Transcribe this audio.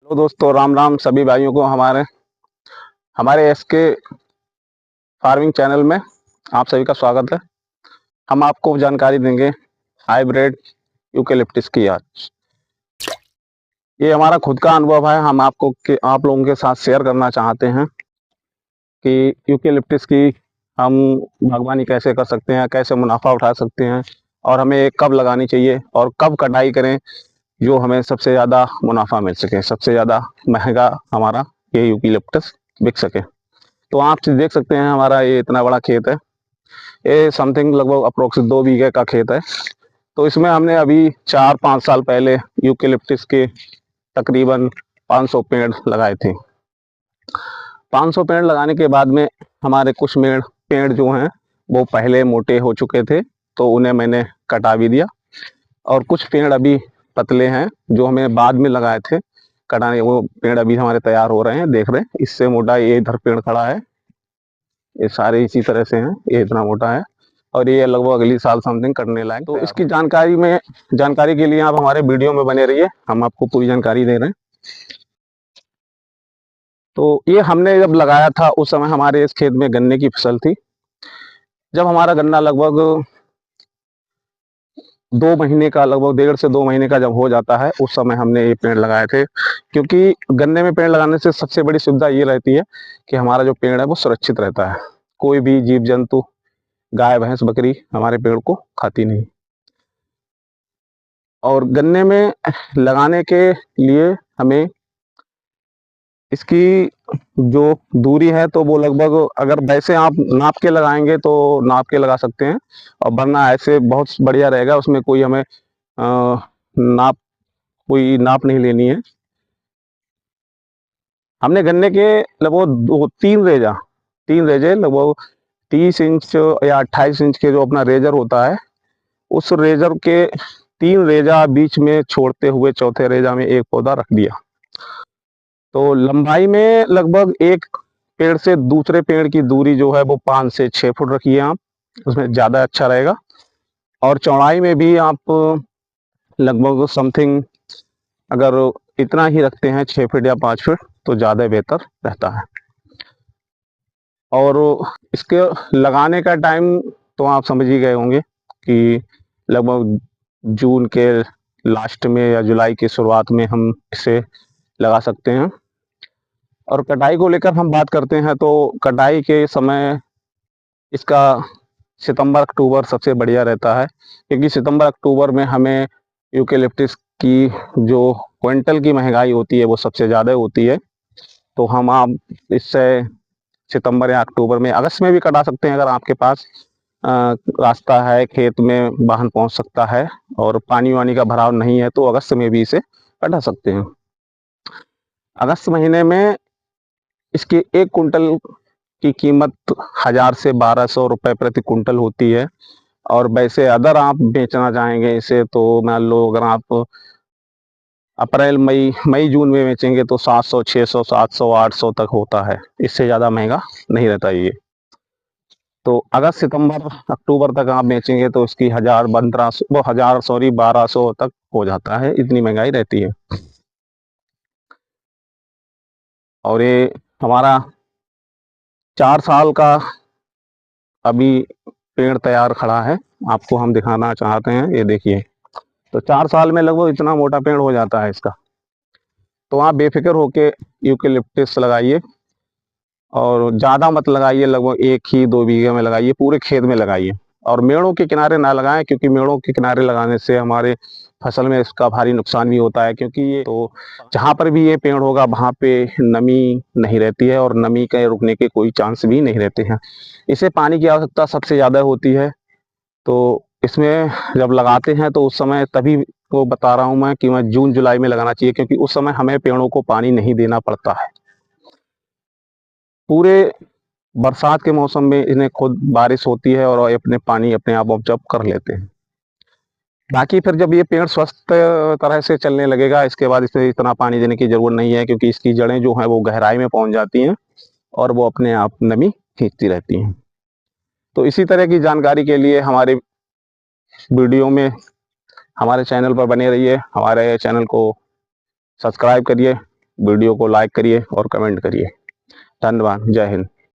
तो दोस्तों राम राम सभी भाइयों को हमारे हमारे एसके फार्मिंग चैनल में आप सभी का स्वागत है। हम आपको जानकारी देंगे हाइब्रिड यूकेलिप्टस की। आज ये हमारा खुद का अनुभव है, हम आपको आप लोगों के साथ शेयर करना चाहते हैं कि यूकेलिप्टस की हम बागवानी कैसे कर सकते हैं, कैसे मुनाफा उठा सकते हैं और हमें कब लगानी चाहिए और कब कटाई करें जो हमें सबसे ज़्यादा मुनाफा मिल सके, सबसे ज़्यादा महंगा हमारा ये यूकेलिप्टस बिक सके। तो आप देख सकते हैं हमारा ये इतना बड़ा खेत है। ये समथिंग लगभग अप्रोक्स 2 बीघे का खेत है। तो इसमें हमने अभी 4-5 साल पहले यूकेलिप्टस के तकरीबन 500 पेड़ लगाए थे। 500 पेड़ लगाने के बाद में हमारे कुछ पेड़ जो हैं वो पहले मोटे हो चुके थे, तो उन्हें मैंने कटा भी दिया। और कुछ पेड़ अभी पतले हैं जो हमें बाद में लगाए थे कटाने, वो पेड़ अभी हमारे तैयार हो रहे हैं। देख रहे हैं, इससे मोटा ये इधर पेड़ खड़ा है, ये सारे इसी तरह से हैं, ये इतना मोटा है और ये लगभग अगली साल समथिंग करने लायक। तो इसकी जानकारी के लिए आप हमारे वीडियो में बने रहिए, हम आपको पूरी जानकारी दे रहे हैं। तो ये हमने जब लगाया था उस समय हमारे इस खेत में गन्ने की फसल थी। जब हमारा गन्ना लगभग 2 महीने का, लगभग 1.5 से 2 महीने का जब हो जाता है, उस समय हमने ये पेड़ लगाए थे। क्योंकि गन्ने में पेड़ लगाने से सबसे बड़ी सुविधा ये रहती है कि हमारा जो पेड़ है वो सुरक्षित रहता है, कोई भी जीव जंतु, गाय भैंस बकरी हमारे पेड़ को खाती नहीं। और गन्ने में लगाने के लिए हमें इसकी जो दूरी है तो वो लगभग, अगर वैसे आप नाप के लगाएंगे तो नाप के लगा सकते हैं, और वरना ऐसे बहुत बढ़िया रहेगा। उसमें कोई हमें नाप कोई नाप नहीं लेनी है। हमने गन्ने के लगभग 3 रेजे लगभग 30 इंच या 28 इंच के जो अपना रेजर होता है, उस रेजर के 3 रेजा बीच में छोड़ते हुए चौथे रेजा में एक पौधा रख दिया। तो लंबाई में लगभग एक पेड़ से दूसरे पेड़ की दूरी जो है वो 5 से 6 फुट रखिए आप, उसमें ज़्यादा अच्छा रहेगा। और चौड़ाई में भी आप लगभग समथिंग अगर इतना ही रखते हैं, 6 फीट या 5 फीट, तो ज़्यादा बेहतर रहता है। और इसके लगाने का टाइम तो आप समझ ही गए होंगे कि लगभग जून के लास्ट में या जुलाई की शुरुआत में हम इसे लगा सकते हैं। और कटाई को लेकर हम बात करते हैं तो कटाई के समय इसका सितंबर अक्टूबर सबसे बढ़िया रहता है, क्योंकि सितंबर अक्टूबर में हमें यूकेलिप्टस की जो क्विंटल की महंगाई होती है वो सबसे ज़्यादा होती है। तो हम आप इससे सितंबर या अक्टूबर में, अगस्त में भी कटा सकते हैं अगर आपके पास रास्ता है, खेत में वाहन पहुंच सकता है और पानी वानी का भराव नहीं है, तो अगस्त में भी इसे कटा सकते हैं। अगस्त महीने में इसकी 1 कुंटल की कीमत 1000 से 1200 रुपये प्रति कुंटल होती है। और वैसे अगर आप बेचना चाहेंगे इसे तो मान लो अगर आप अप्रैल मई जून में बेचेंगे तो 700 600 700 800 तक होता है, इससे ज़्यादा महंगा नहीं रहता ये। तो अगस्त सितंबर अक्टूबर तक आप बेचेंगे तो इसकी 1200 तक हो जाता है, इतनी महंगाई रहती है। और ये हमारा 4 साल का अभी पेड़ तैयार खड़ा है, आपको हम दिखाना चाहते हैं। ये देखिए, तो 4 साल में लगभग इतना मोटा पेड़ हो जाता है इसका। तो आप बेफिक्र होके यूकेलिप्टस लगाइए, और ज़्यादा मत लगाइए, लगभग 1 ही 2 बीघे में लगाइए, पूरे खेत में लगाइए। और मेड़ों के किनारे ना लगाएं, क्योंकि मेड़ों के किनारे लगाने से हमारे फसल में इसका भारी नुकसान भी होता है। क्योंकि ये तो जहाँ पर भी ये पेड़ होगा वहाँ पे नमी नहीं रहती है, और नमी के रुकने के कोई चांस भी नहीं रहते हैं। इसे पानी की आवश्यकता सबसे ज़्यादा होती है। तो इसमें जब लगाते हैं तो उस समय, तभी वो बता रहा हूँ मैं कि मैं जून जुलाई में लगाना चाहिए, क्योंकि उस समय हमें पेड़ों को पानी नहीं देना पड़ता है। पूरे बरसात के मौसम में इन्हें खुद बारिश होती है और अपने पानी अपने आप ऑब्जर्व कर लेते हैं। बाकी फिर जब ये पेड़ स्वस्थ तरह से चलने लगेगा, इसके बाद इसे इतना पानी देने की जरूरत नहीं है, क्योंकि इसकी जड़ें जो हैं वो गहराई में पहुंच जाती हैं और वो अपने आप नमी खींचती रहती हैं। तो इसी तरह की जानकारी के लिए हमारे वीडियो में हमारे चैनल पर बने रहिए, हमारे चैनल को सब्सक्राइब करिए, वीडियो को लाइक करिए और कमेंट करिए। धन्यवाद। जय हिंद।